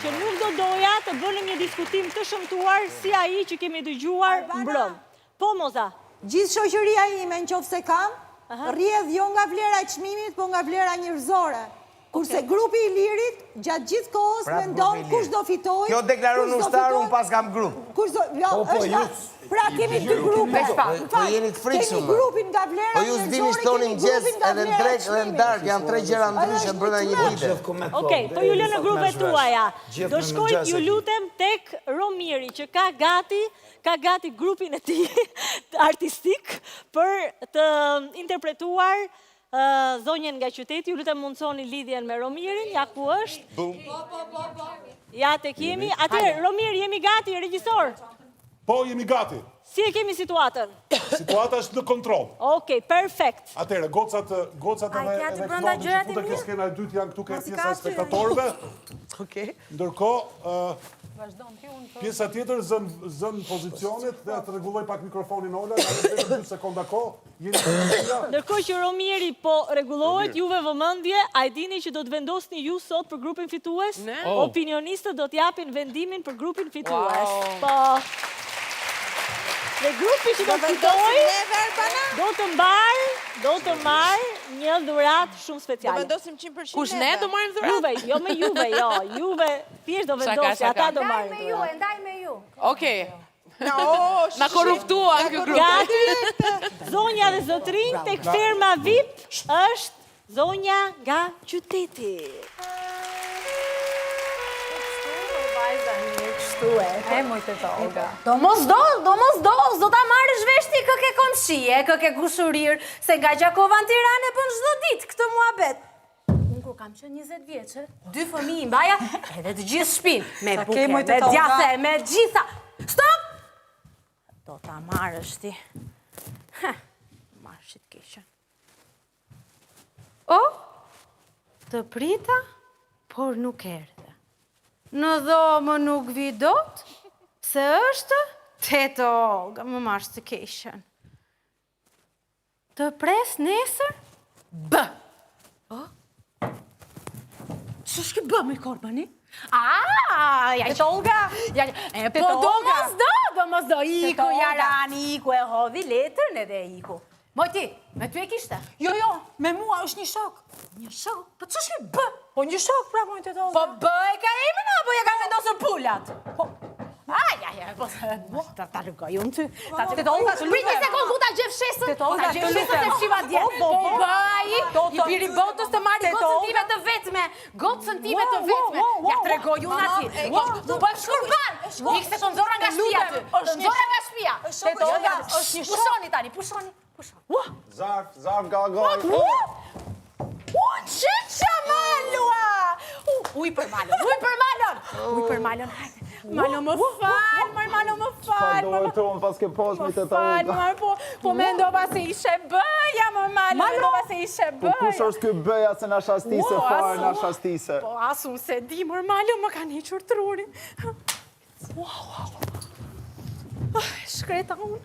që nuk do doja të bënim një diskutim të shëmtuar si ai që kemi dëgjuar mbrëm. Po, Moza. Gjithë shoqëria ime në qoftë se kam, rrjedh jo nga vlera e çmimit, po nga vlera njerëzore. Kurse grupi i Lirit, gjatë gjithë kohës mendon kush do fitojë. Kjo deklaron ushtar, unë pas kam grup. Pra kemi dy grupe. Po jeni të frikshëm. Kemi grupin nga vlera njerëzore, kemi grupin nga vlera e çmimit. edhe në drejt edhe në darkë, janë tre gjëra ndryshe brenda një vite. Okej, po ju lë në grupet tuaja. Do shkoj ju lutem tek Romiri që ka gati grupin e tij artistik për të interpretuar zonjën nga qyteti. Ju lutem mundsoni lidhjen me Romirin, ja ku është. Ja tek jemi. Atëherë, Romir, jemi gati, regjisor? Po, jemi gati. Si e kemi situatën? Situata është në kontrol. Okej, perfekt. Atëherë, gocat edhe kënonë që fute kjo skena e dytë janë këtu ke pjesa e spektatorëve. Ndërkohë, pjesa tjetër zën pozicionet dhe të rregulloj pak mikrofonin Ola, në 2 sekonda kohë. Ndërkohë që Romiri po rregullohet, juve vëmendje, a e dini që do të vendosni ju sot për grupin fitues? Opinionistët do t'japin vendimin për grupin fitues. Po. Dhe grupi që do fitoj do të marr një dhuratë shumë speciale. Do vendosim 100% Kush ne do marrim dhuratë? Juve, jo me juve, jo. Juve thjesht do vendosni, ata do marrin dhuratë. Ndaj me ju. Okej. Na korruptuan ky grup. Gati. Zonja dhe zotrinj tek firma VIP është zonja nga qyteti. Do mos do ta marrësh vesh ti kë ke komshie, kë ke kushurir, se nga Gjakova në Tiranë bën çdo ditë këtë muhabet. Unë kur kam qenë 20 vjeçë, 2 fëmijë mbaja, edhe të gjithë shtëpinë, me buke, me djathe, me gjitha. Stop! Do ta marrësh ti. Marrësh të keqen. O, të prita, por nuk erdhe. Në dhomë nuk vi dot, se është teto, më marrë të keqen. Të pres nesër, bë. Që shki bë me korbani? Teto Olga. Po do mos do, iku jarani, iku e hodhi letër në dhe iku. Mojti, me ty e kishte? Jo, me mua është një shok. Një shok? Po që shki bë? Po një shok, pra mojtë të Olga. Po bë e ka emën, apo ja ka vendosur pullat? Po, ta rëgoj unë ty. Të Olga, të lutem. Prit një sekund, ku ta gjef shesën? Ta gjef shesën e fshiva dje. Po, bëj, i biri botës të marri gocën time të vetme. Gocën time të vetme. Ja të regoj unë ati. Du bëj shkurban. Ik se të nëzora nga shpia ty. Të nëzora nga shpia. Të Olga, është një shok. Pushoni tani, pushoni. Zarf, gagoj. Që që malua? Uj për malon. Malo më falë. Dojë tonë pas ke posmi të të Olga. Po me ndova se ishe bëja, më malo. Me ndova se ishe bëja. Po kush është ky bëja se na shastise fare, na shastise? Po asu se di, mër malo më kanë hequr trurin. Shkreta unë.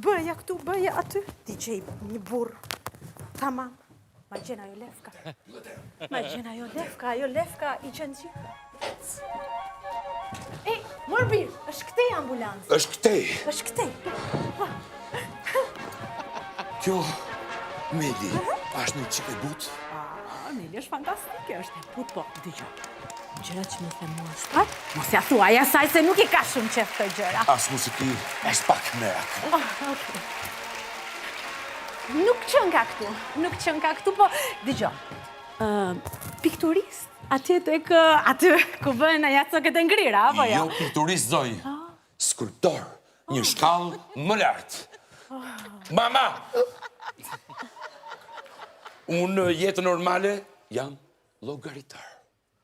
Bëja këtu, bëja aty. Ti që i një burë. Tamam. Ma gjena jo lefka. Ajo lefka i qënë gjithë. E, Morbir, është këtej ambulansë. Është këtej. Kjo, Medi, është një qike butë? Medi është fantastike, është e putë, po, dëgjoj. Gjëra që më the mua shpat, mos ja thua, ja saj se nuk i ka shumë qef të gjëra. Asë muziki, është pak merak. Nuk qënë ka këtu, po, dëgjoj. Pikturist, aty ku bëhen aja cëket e ngrira, apo jo? Jo pikturist, zoj. Skulptor, një shkallë më lartë. Mama! Unë jetë normale jam logaritar.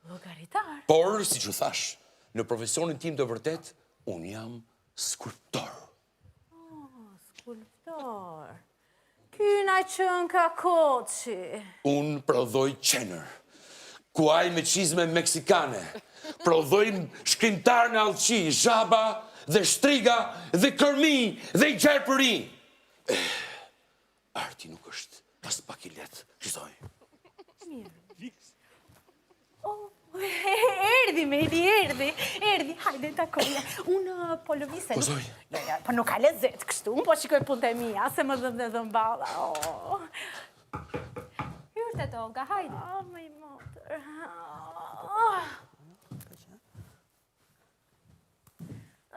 Logaritar? Por, si që thash, në profesionin tim të vërtet, unë jam skulptor. Skulptor. Kyna qënë ka koqi. Unë prodhoj qener. Kuaj me qizme meksikane. Prodhoj shkrimtar në alqi, zhaba dhe shtriga dhe kërmi dhe i gjerpëri. Arti nuk është pas pak i letë, shizoj. Mirë. ime, erdi, hajde takoja. Unë po lëvise. Pozoj. Po nuk ka lezet kështu, unë po shikoj punët e mia, se më dhëm dhe dhëm bala. Hyrte Olga, hajde. Më i motër.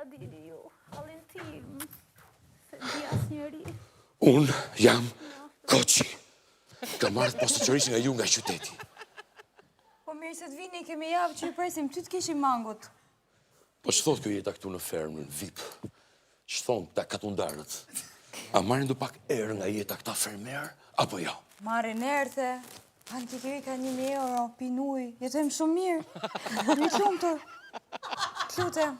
A dini ju, halin tim, se di as njeri. Unë jam Koçi. Ka marrë postëqërishin e ju nga qyteti. Po mirë se të vini, kemi javë që i presim, ty të kishim mangut. Po që thot kjo jeta këtu në fermën, VIP? Që thonë ta katundarët? A marrin do pak erë nga jeta këta fermer, apo jo? Marrin erë, Antikiri ka 1.000 euro, pinuj, jetojmë shumë mirë. Një shumë të. Lutem.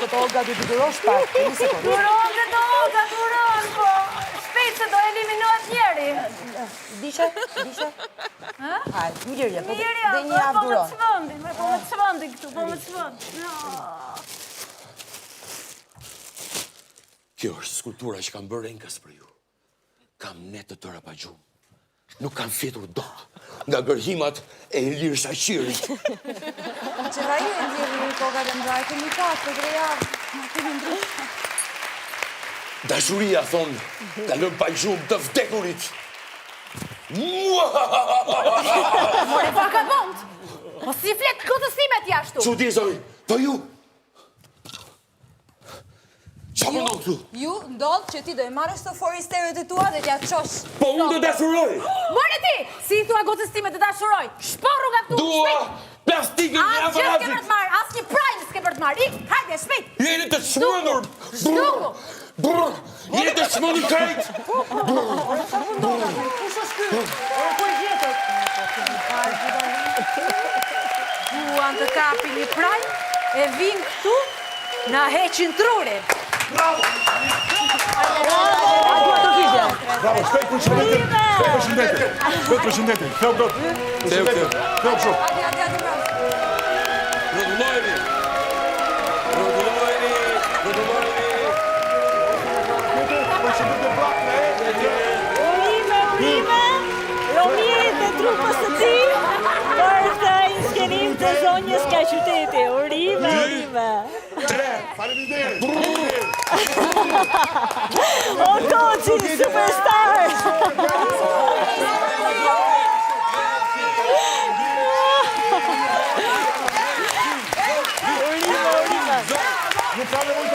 Të Olga du të durosh pak, një sekundë. Duron, po. Shpejt se do eliminohet njeri. Dishe? Hajde, mirja, po dhe një po javë duron. më të çvëndi këtu, po më të çvëndi. Kjo është skulptura që kam bërë enkas për ju. Kam netë të tëra pa gjumë. Nuk kam fjetur dot nga gërhimat e Ilir Shaqirit. Që ra ju e ndjerë një koka dhe mdra, e kemi pasë për 3 javë. Në kemi ndryshë. Dashuria, thonë, ka lëmë pa gjumë të vdekurit. More pak e bënd. Po si flet këtësimet jashtu. Që di, zoj, po ju? Qa më ndonë këtu? Ju ndodhë që ti do e marrësh të foristeret e tua dhe t'ja qosh. Po unë do dashuroj! More ti, si i thua gotësimet të dashuroj. Shporru nga këtu, Dua shpejt. plastikën e Asgjë s'ke për aparatit! të marrë, as një prajnë s'ke për të marrë. Ik, hajde, shpejt. Jeni të shmëndur! Shtuku. Brr! Jeni të shmëndur krejt! Duan të kapi një prajnë, e vinë këtu, na heqin trurin. Bravo, shpejt përshëndetje. Shpejt përshëndetje. Kjo brot. Përshëndetje. Kjo shumë. Rëdullojni! Rëdullojni! Rëdullojni! Përshëndetje prap me Urime, Romirit dhe trupës të ti për të inskenim të zonjës ka qyteti. Urime. Faleminderit. O Koçi, superstar! Urime. Nuk ka nevojë